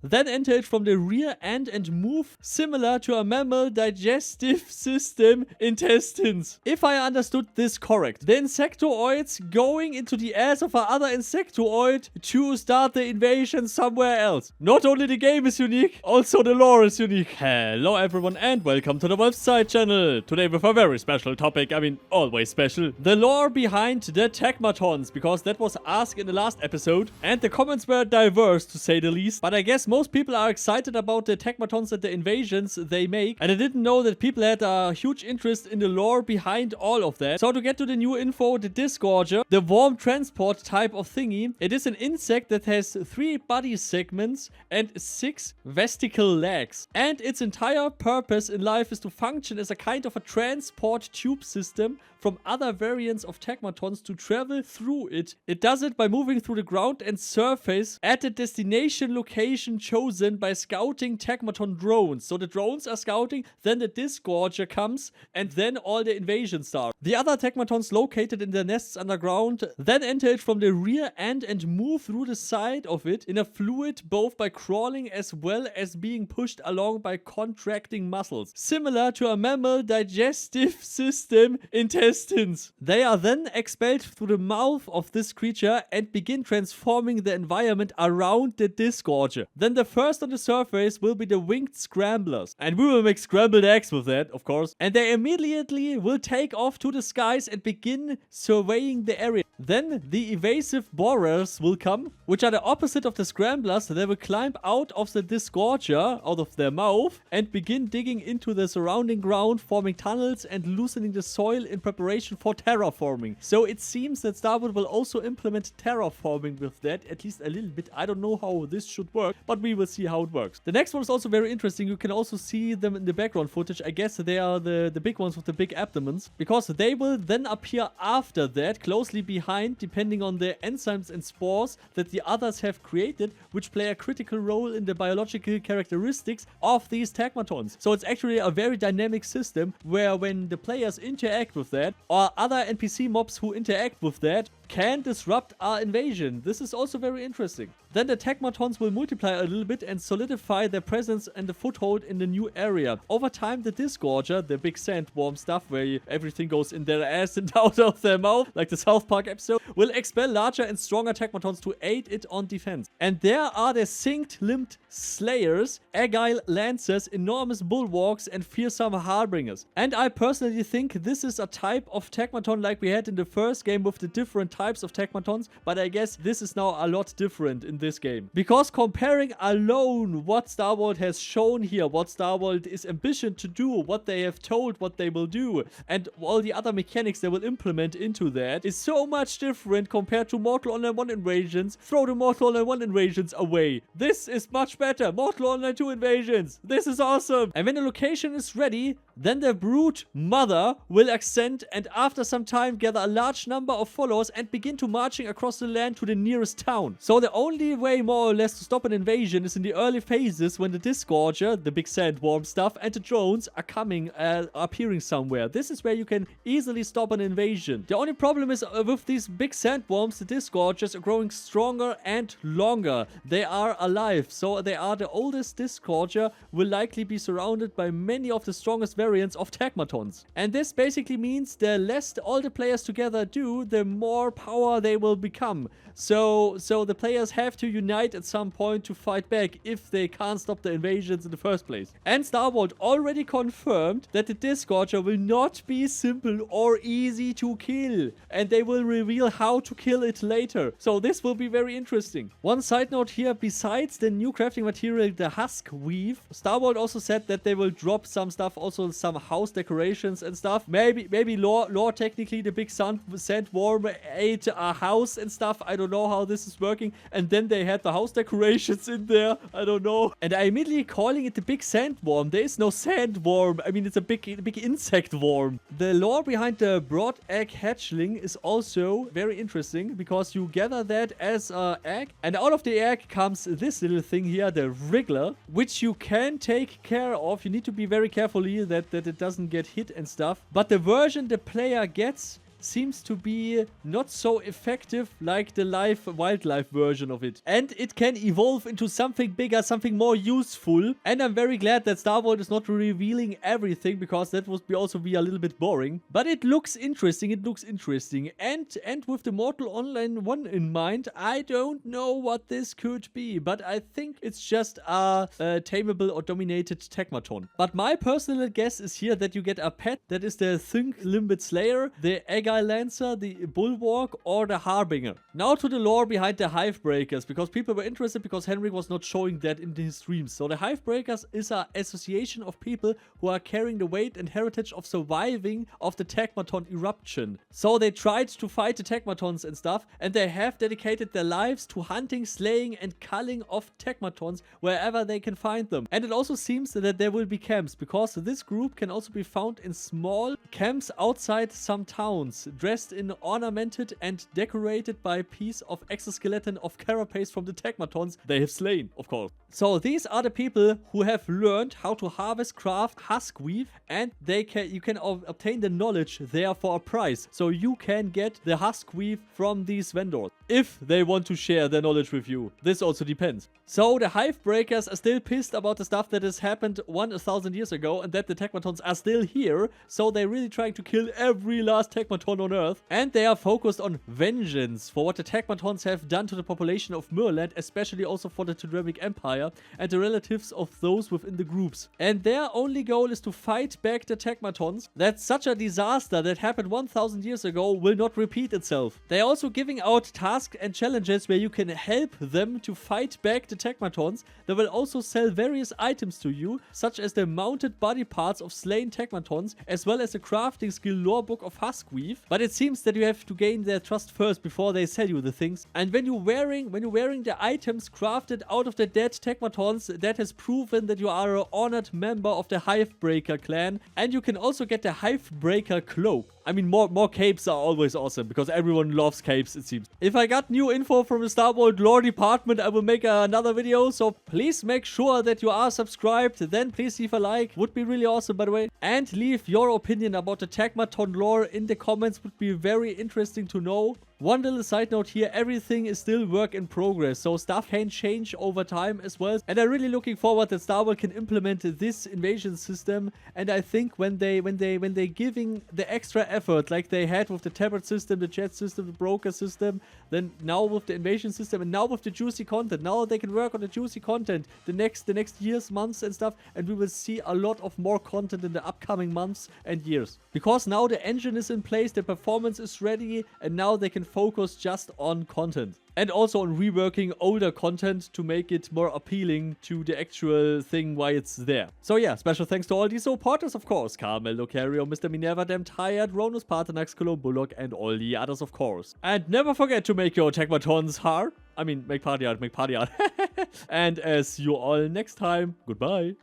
then enter it from the rear end and move similar to a mammal digestive system intestines. If I understood this correct, the insectoids going into the ass of another insectoid to start the invasion somewhere else. Not only the game is unique, also the lore is unique. Hello everyone and welcome to the website channel. Today with a very special topic, I mean always special. The lore behind the Tagmatons, because that was asked in the last episode and the comments were diverse to say the least. But I guess most people are excited about the Tagmatons and the invasions they make, and I didn't know that people had a huge interest in the lore behind all of that. So to get to the new info, the Disgorger, the warm transport type of thingy, it is an insect that has 3 body segments and 6 vestigial legs, and its entire purpose in life is to function as a kind of a transport tube system from other variants of Tagmatons to travel through it. It does it by moving through the ground and surface at the destination location chosen by scouting Tagmaton drones. So the drones are scouting, then the Disgorger comes, and then all the invasions start. The other Tagmatons located in their nests underground then enter it from the rear end and move through the side of it in a fluid, both by crawling as well as being pushed along by contracting muscles, similar to a mammal digestive system intestines. They are then expelled through the mouth of this creature and begin transforming the environment around the Disgorger. Then the first on the surface will be the winged Scramblers, and we will make scrambled eggs with that, of course. And they immediately will take off to the skies and begin surveying the area. Then the evasive borers will come, which are the opposite of the Scramblers. They will climb out of the Disgorger, out of their mouth, and begin digging into the surrounding ground, forming tunnels and loosening the soil in preparation for terraforming. So it seems that Starboard will also implement terraforming with that, at least a little bit. I don't know how this should work, but we will see how it works. The next one is also very interesting. You can also see them in the background footage. I guess they are the big ones with the big abdomens, because they will then appear after that, closely behind, depending on the enzymes and spores that the others have created, which play a critical role in the biological characteristics of these Tagmatons. So it's actually a very dynamic system where when the players interact with that, or other NPC mobs who interact with that, can disrupt our invasion. This is also very interesting. Then the Tagmatons will multiply a little bit and solidify their presence and the foothold in the new area. Over time, the Disgorger, the big sandworm stuff where everything goes in their ass and out of their mouth, like the South Park episode, will expel larger and stronger Tagmatons to aid it on defense. And there are the synced-limbed slayers, agile lancers, enormous bulwarks, and fearsome harbingers. And I personally think this is a type of Tagmaton like we had in the first game with the different types of Tagmatons, but I guess this is now a lot different in this game. Because comparing alone what Starboard has shown here, what Starboard is ambitioned to do, what they have told what they will do, and all the other mechanics they will implement into that is so much different compared to Mortal Online 1 invasions. Throw the Mortal Online 1 invasions away. This is much better. Mortal Online 2 invasions. This is awesome. And when the location is ready, then the Broodmother will ascend and after some time gather a large number of followers and begin to marching across the land to the nearest town. So the only way more or less to stop an invasion is in the early phases when the Disgorger, the big sandworm stuff, and the drones are coming, appearing somewhere. This is where you can easily stop an invasion. The only problem is with these big sandworms, the Disgorgers are growing stronger and longer. They are alive, so they are the oldest Disgorger, will likely be surrounded by many of the strongest variants of Tagmatons. And this basically means the less all the players together do, the more power they will become. So the players have to unite at some point to fight back if they can't stop the invasions in the first place. And Starboard already confirmed that the Disgorger will not be simple or easy to kill, and they will reveal how to kill it later. So this will be very interesting. One side note here, besides the new crafting material, the Huskweave, Starboard also said that they will drop some stuff, also some house decorations and stuff. Maybe lore technically the big sandworm ate a house and stuff. I don't know how this is working. And then they had the house decorations in there. I don't know. And I immediately calling it the big sandworm. There is no sandworm. I mean, it's a big insect worm. The lore behind the broad egg hatchling is also very interesting because you gather that as an egg, and out of the egg comes this little thing here, the wriggler, which you can take care of. You need to be very carefully that it doesn't get hit and stuff. But the version the player gets seems to be not so effective like the live wildlife version of it. And it can evolve into something bigger, something more useful. And I'm very glad that Star Wars is not revealing everything, because that would also be a little bit boring. But it looks interesting. And with the Mortal Online 1 in mind, I don't know what this could be. But I think it's just a tameable or dominated Tagmaton. But my personal guess is here that you get a pet that is the Think-Limbed Slayer, the Agile Lancer, the Bulwark, or the Harbinger. Now to the lore behind the Hivebreakers, because people were interested because Henrik was not showing that in his streams. So the Hivebreakers is an association of people who are carrying the weight and heritage of surviving of the Tagmaton eruption. So they tried to fight the Tagmatons and stuff, and they have dedicated their lives to hunting, slaying, and culling of Tagmatons wherever they can find them. And it also seems that there will be camps, because this group can also be found in small camps outside some towns, dressed in ornamented and decorated by a piece of exoskeleton of carapace from the Tagmatons they have slain, of course. So these are the people who have learned how to harvest, craft Huskweave, and you can obtain the knowledge there for a price. So you can get the Huskweave from these vendors if they want to share their knowledge with you. This also depends. So the Hivebreakers are still pissed about the stuff that has happened 1,000 years ago, and that the Tagmatons are still here. So they're really trying to kill every last Tagmaton on Earth. And they are focused on vengeance for what the Tagmatons have done to the population of Myrland, especially also for the Todremic Empire and the relatives of those within the groups. And their only goal is to fight back the Tagmatons, that such a disaster that happened 1,000 years ago will not repeat itself. They're also giving out tasks and challenges where you can help them to fight back the Tagmatons. They will also sell various items to you, such as the mounted body parts of slain Tagmatons, as well as the crafting skill lore book of Huskweave. But it seems that you have to gain their trust first before they sell you the things. And when you're wearing the items crafted out of the dead Tagmatons, that has proven that you are an honored member of the Hivebreaker clan. And you can also get the Hivebreaker cloak. I mean, more capes are always awesome, because everyone loves capes, it seems. If I got new info from the Star Wars lore department, I will make another video. So please make sure that you are subscribed. Then please leave a like. Would be really awesome, by the way. And leave your opinion about the Tagmaton lore in the comments. Would be very interesting to know. One little side note here, everything is still work in progress, so stuff can change over time as well. And I'm really looking forward that Star Wars can implement this invasion system. And I think when they giving the extra effort like they had with the tablet system, the chat system, the broker system, then now with the invasion system, and now with the juicy content, now they can work on the juicy content the next years, months and stuff, and we will see a lot of more content in the upcoming months and years. Because now the engine is in place, the performance is ready, and now they can focus just on content. And also on reworking older content to make it more appealing to the actual thing why it's there. So yeah, special thanks to all these supporters, of course. Carmel, Locario, Mr. Minerva, Damn Tired, Ronus, Paternax, Cologne, Bullock, and all the others, of course. And never forget to make your Tagmatons hard. I mean, make party art. And as you all next time, goodbye.